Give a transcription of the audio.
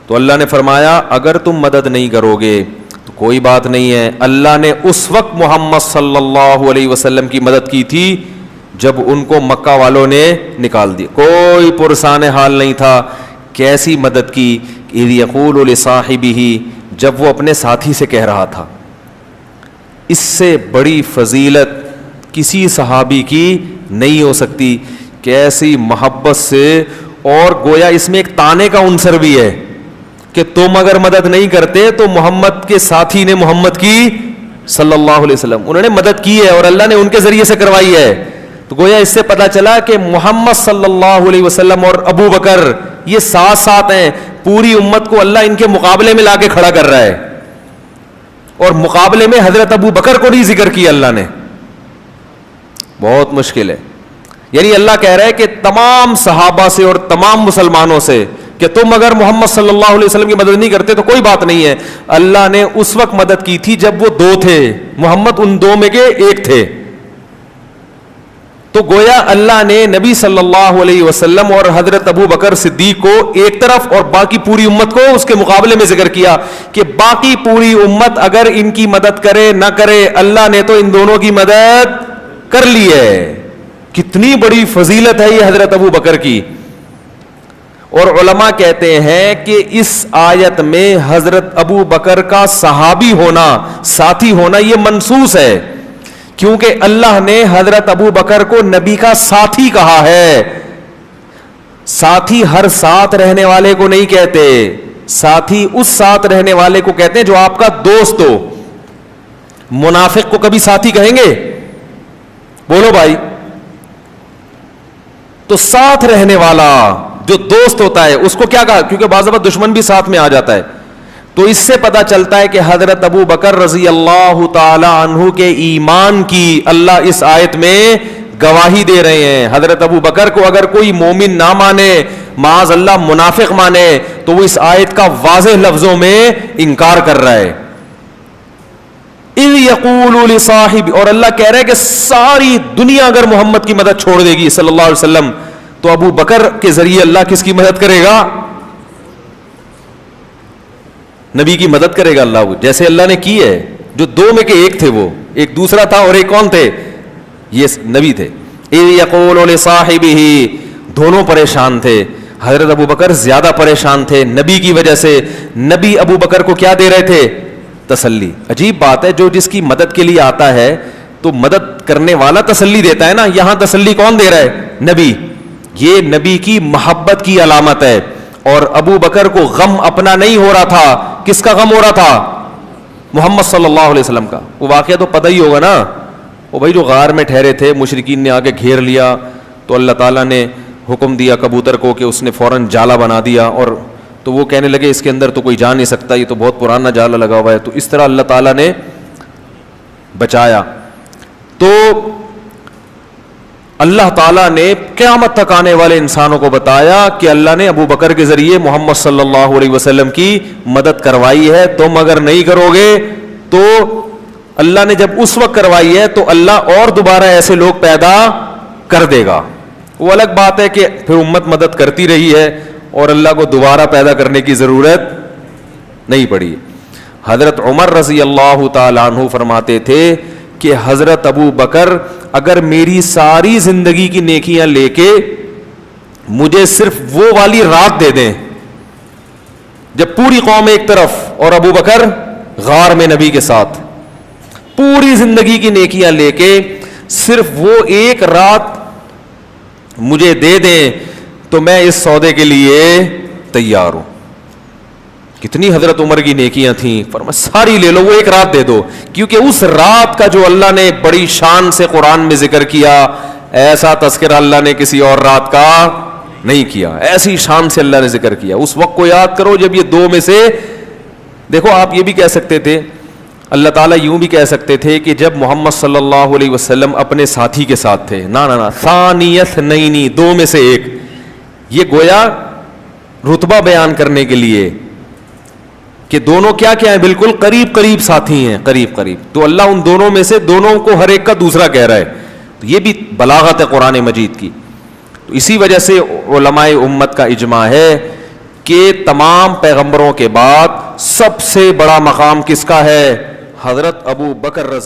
تو اللہ نے فرمایا اگر تم مدد نہیں کرو گے تو کوئی بات نہیں ہے. اللہ نے اس وقت محمد صلی اللہ علیہ وسلم کی مدد کی تھی جب ان کو مکہ والوں نے نکال دیا. کوئی پرسان حال نہیں تھا. کیسی مدد کی؟ اذ یقول لصاحبہ، جب وہ اپنے ساتھی سے کہہ رہا تھا. اس سے بڑی فضیلت کسی صحابی کی نہیں ہو سکتی. کیسی محبت سے، اور گویا اس میں ایک تانے کا عنصر بھی ہے کہ تم اگر مدد نہیں کرتے تو محمد کے ساتھی نے محمد کی صلی اللہ علیہ وسلم، انہوں نے مدد کی ہے اور اللہ نے ان کے ذریعے سے کروائی ہے. تو گویا اس سے پتا چلا کہ محمد صلی اللہ علیہ وسلم اور ابو بکر یہ ساتھ ساتھ ہیں. پوری امت کو اللہ ان کے مقابلے میں لا کے کھڑا کر رہا ہے، اور مقابلے میں حضرت ابو بکر کو نہیں ذکر کیا اللہ نے. بہت مشکل ہے. یعنی اللہ کہہ رہا ہے کہ تمام صحابہ سے اور تمام مسلمانوں سے کہ تم اگر محمد صلی اللہ علیہ وسلم کی مدد نہیں کرتے تو کوئی بات نہیں ہے. اللہ نے اس وقت مدد کی تھی جب وہ دو تھے، محمد ان دو میں کے ایک تھے. تو گویا اللہ نے نبی صلی اللہ علیہ وسلم اور حضرت ابو بکر صدیق کو ایک طرف اور باقی پوری امت کو اس کے مقابلے میں ذکر کیا کہ باقی پوری امت اگر ان کی مدد کرے نہ کرے، اللہ نے تو ان دونوں کی مدد کر لی ہے. کتنی بڑی فضیلت ہے یہ حضرت ابو بکر کی. اور علماء کہتے ہیں کہ اس آیت میں حضرت ابو بکر کا صحابی ہونا، ساتھی ہونا یہ منصوص ہے، کیونکہ اللہ نے حضرت ابو بکر کو نبی کا ساتھی کہا ہے. ساتھی ہر ساتھ رہنے والے کو نہیں کہتے، ساتھی اس ساتھ رہنے والے کو کہتے ہیں جو آپ کا دوست ہو. منافق کو کبھی ساتھی کہیں گے؟ بولو بھائی. تو ساتھ رہنے والا جو دوست ہوتا ہے اس کو کیا کہا؟ کیونکہ بعض دفعہ دشمن بھی ساتھ میں آ جاتا ہے. تو اس سے پتا چلتا ہے کہ حضرت ابو بکر رضی اللہ تعالی عنہ کے ایمان کی اللہ اس آیت میں گواہی دے رہے ہیں. حضرت ابو بکر کو اگر کوئی مومن نہ مانے، معاذ اللہ منافق مانے، تو وہ اس آیت کا واضح لفظوں میں انکار کر رہا ہے. اذ یقول لصاحب، اور اللہ کہہ رہا ہے کہ ساری دنیا اگر محمد کی مدد چھوڑ دے گی صلی اللہ علیہ وسلم تو ابو بکر کے ذریعے اللہ کس کی مدد کرے گا؟ نبی کی مدد کرے گا اللہ، جیسے اللہ نے کی ہے. جو دو میں کے ایک تھے، وہ ایک دوسرا تھا اور ایک کون تھے؟ یہ نبی تھے. اذ یقول لصاحبہ، دونوں پریشان تھے. حضرت ابو بکر زیادہ پریشان تھے نبی کی وجہ سے. نبی ابو بکر کو کیا دے رہے تھے؟ تسلی. عجیب بات ہے، جو جس کی مدد کے لیے آتا ہے تو مدد کرنے والا تسلی دیتا ہے نا. یہاں تسلی کون دے رہا ہے؟ نبی. یہ نبی کی محبت کی علامت ہے. اور ابو بکر کو غم اپنا نہیں ہو رہا تھا. کس کا غم ہو رہا تھا؟ محمد صلی اللہ علیہ وسلم کا. وہ واقعہ تو پتہ ہی ہوگا نا. وہ بھائی جو غار میں ٹھہرے تھے، مشرکین نے آگے گھیر لیا تو اللہ تعالیٰ نے حکم دیا کبوتر کو کہ اس نے فوراً جالا بنا دیا. اور تو وہ کہنے لگے اس کے اندر تو کوئی جا نہیں سکتا، یہ تو بہت پرانا جالا لگا ہوا ہے. تو اس طرح اللہ تعالیٰ نے بچایا. تو اللہ تعالیٰ نے قیامت تک آنے والے انسانوں کو بتایا کہ اللہ نے ابو بکر کے ذریعے محمد صلی اللہ علیہ وسلم کی مدد کروائی ہے. تم اگر نہیں کرو گے تو اللہ نے جب اس وقت کروائی ہے تو اللہ اور دوبارہ ایسے لوگ پیدا کر دے گا. وہ الگ بات ہے کہ پھر امت مدد کرتی رہی ہے اور اللہ کو دوبارہ پیدا کرنے کی ضرورت نہیں پڑی. حضرت عمر رضی اللہ تعالیٰ عنہ فرماتے تھے کہ حضرت ابو بکر اگر میری ساری زندگی کی نیکیاں لے کے مجھے صرف وہ والی رات دے دیں جب پوری قوم ایک طرف اور ابو بکر غار میں نبی کے ساتھ، پوری زندگی کی نیکیاں لے کے صرف وہ ایک رات مجھے دے دیں تو میں اس سودے کے لیے تیار ہوں. کتنی حضرت عمر کی نیکیاں تھیں. فرمایا ساری لے لو، وہ ایک رات دے دو. کیونکہ اس رات کا جو اللہ نے بڑی شان سے قرآن میں ذکر کیا، ایسا تذکرہ اللہ نے کسی اور رات کا نہیں کیا. ایسی شان سے اللہ نے ذکر کیا. اس وقت کو یاد کرو جب یہ دو میں سے، دیکھو آپ یہ بھی کہہ سکتے تھے، اللہ تعالیٰ یوں بھی کہہ سکتے تھے کہ جب محمد صلی اللہ علیہ وسلم اپنے ساتھی کے ساتھ تھے، نا ثانی اثنین، دو میں سے ایک. یہ گویا رتبہ بیان کرنے کے لیے کہ دونوں کیا کیا ہیں، بالکل قریب قریب ساتھی ہیں، قریب قریب. تو اللہ ان دونوں میں سے دونوں کو ہر ایک کا دوسرا کہہ رہا ہے. تو یہ بھی بلاغت ہے قرآن مجید کی. تو اسی وجہ سے علماء امت کا اجماع ہے کہ تمام پیغمبروں کے بعد سب سے بڑا مقام کس کا ہے؟ حضرت ابو بکر رضی